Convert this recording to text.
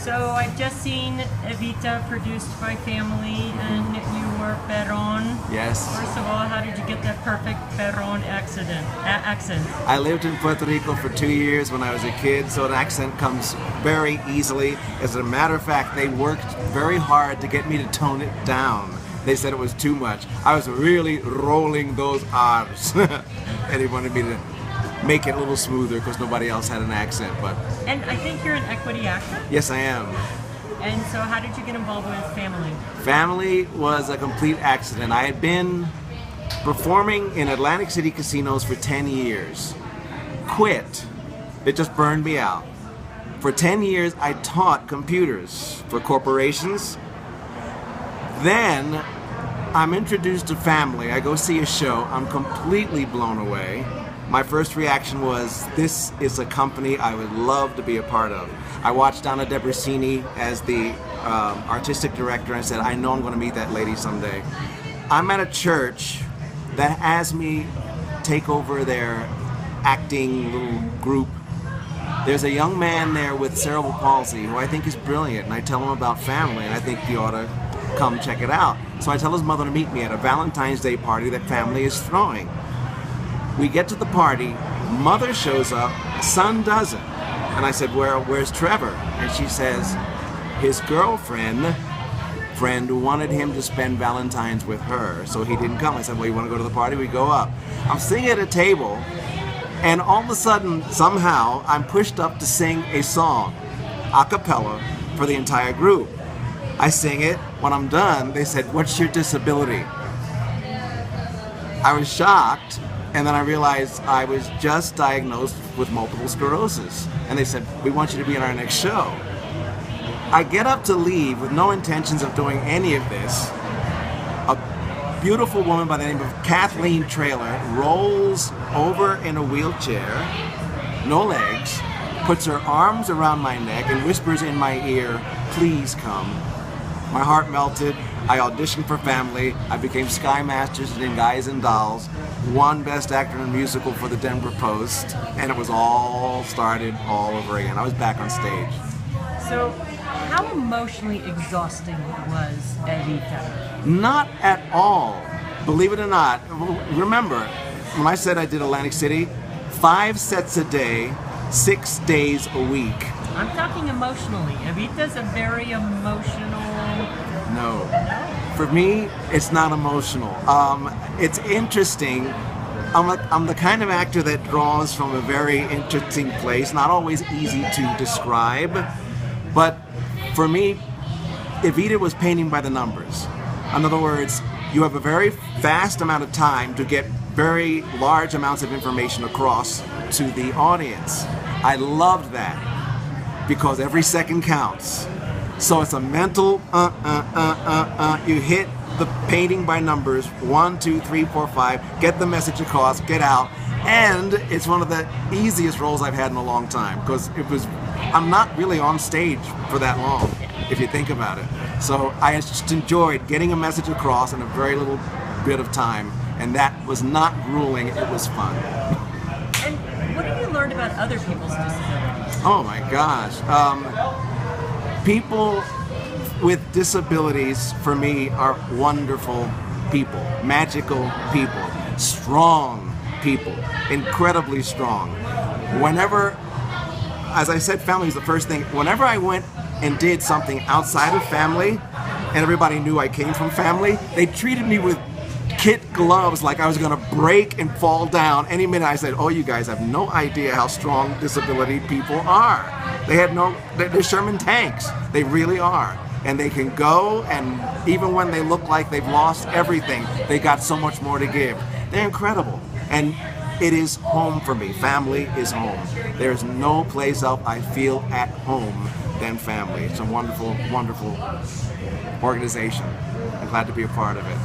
So I've just seen Evita produced by Phamaly, and you were Peron. Yes. First of all, how did you get that perfect Peron accent? I lived in Puerto Rico for 2 years when I was a kid, so an accent comes very easily. As a matter of fact, they worked very hard to get me to tone it down. They said it was too much. I was really rolling those R's. And they wanted me to make it a little smoother because nobody else had an accent. But And I think you're an equity actor. yes, I am. And so how did you get involved with Phamaly? Phamaly was a complete accident. I had been performing in Atlantic City casinos for 10 years. Quit. It just burned me out. For 10 years, I taught computers for corporations. Then I'm introduced to Phamaly. I go see a show. I'm completely blown away. My first reaction was, this is a company I would love to be a part of. I watched Donna Debrasini as the artistic director and I said, I know I'm going to meet that lady someday. I'm at a church that has me take over their acting little group. There's a young man there with cerebral palsy who I think is brilliant, and I tell him about Phamaly, and I think he ought to come check it out. So I tell his mother to meet me at a Valentine's Day party that Phamaly is throwing. We get to the party, mother shows up, son doesn't. And I said, where's Trevor? And she says, his girlfriend wanted him to spend Valentine's with her, so he didn't come. I said, well, you want to go to the party? We go up. I'm sitting at a table, and all of a sudden, somehow, I'm pushed up to sing a song, a cappella, for the entire group. I sing it. When I'm done, they said, what's your disability? I was shocked, and then I realized I was just diagnosed with multiple sclerosis. And they said, we want you to be in our next show. I get up to leave with no intentions of doing any of this. A beautiful woman by the name of Kathleen Traylor rolls over in a wheelchair, no legs, puts her arms around my neck and whispers in my ear, please come. My heart melted. I auditioned for Phamaly. I became Sky Masters in Guys and Dolls, won Best Actor in a Musical for the Denver Post, and it was all started all over again. I was back on stage. So how emotionally exhausting was Evita? Not at all. Believe it or not. Remember, when I said I did Atlantic City, 5 sets a day, 6 days a week. I'm talking emotionally. Evita's a very emotional... No. For me, it's not emotional. It's interesting. I'm the kind of actor that draws from a very interesting place, not always easy to describe, but for me, Evita was painting by the numbers. In other words, you have a very fast amount of time to get very large amounts of information across to the audience. I loved that because every second counts. So it's a mental, you hit the painting by numbers, 1, 2, 3, 4, 5, get the message across, get out, and it's one of the easiest roles I've had in a long time because I'm not really on stage for that long, if you think about it. So I just enjoyed getting a message across in a very little bit of time, and that was not grueling, it was fun. And what have you learned about other people's disabilities? Oh my gosh. People with disabilities, for me, are wonderful people, magical people, strong people, incredibly strong. Whenever, as I said, Phamaly is the first thing. Whenever I went and did something outside of Phamaly, and everybody knew I came from Phamaly, they treated me with kid gloves like I was gonna break and fall down any minute. I said, oh, you guys have no idea how strong disability people are. They're Sherman tanks. They really are. And they can go, and even when they look like they've lost everything, they got so much more to give. They're incredible. And it is home for me. Phamaly is home. There's no place else I feel at home than Phamaly. It's a wonderful, wonderful organization. I'm glad to be a part of it.